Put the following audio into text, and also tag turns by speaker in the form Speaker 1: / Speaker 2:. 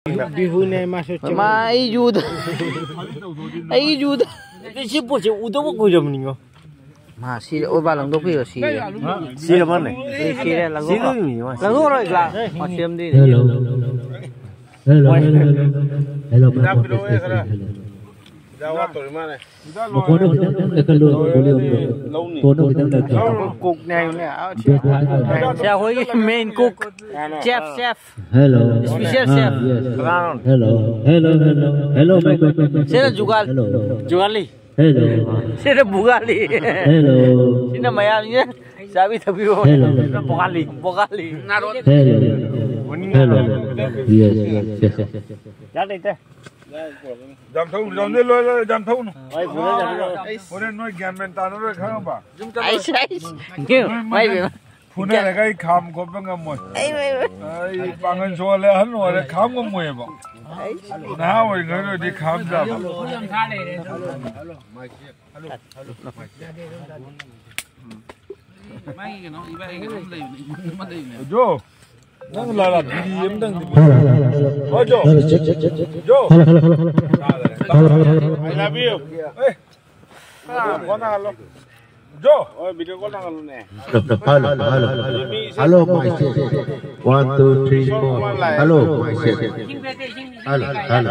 Speaker 1: Bihune masuk
Speaker 2: Mai jud. Ai jud.
Speaker 1: Si bos udah mau kau jam ni kau.
Speaker 2: Masih oh balang tu kau sih.
Speaker 1: Si apa ni?
Speaker 2: Si lang
Speaker 1: Si
Speaker 2: tu.
Speaker 1: ni.
Speaker 2: Lang tu orang kelas. Masih am di.
Speaker 3: Hello. Jawa tu mana?
Speaker 4: Kono kita kalau boleh kono kita dah.
Speaker 1: Cook ni ni.
Speaker 2: Saya hoi main cook. Chef.
Speaker 4: Hello.
Speaker 2: Special chef.
Speaker 4: Hello my God.
Speaker 2: Saya jugal.
Speaker 1: Juali.
Speaker 4: Hello.
Speaker 2: Saya bugali.
Speaker 4: Hello.
Speaker 2: Sini mayamnya. Sabi tapi bugali.
Speaker 4: Hello. Yes.
Speaker 1: Jadi tu.
Speaker 3: Jam thâu, jam ni lo, jam thâu no.
Speaker 1: Oi, boleh jadi.
Speaker 3: Orang noi gian mental lo kau apa?
Speaker 2: Ais. Mai be.
Speaker 3: Punya lagi kham kau pengen moi. Ai, pangan soal han orang kham kau moi apa? Nah, orang orang di kham dah. Jo. Nang lala di em dang di. Oh Jo. Jo. I love you. Eh. Kau nak lo. Jo. Oh video kau nak lo ni.
Speaker 4: Hello my sis. 1 2 3 4. Hello my sis. Hello.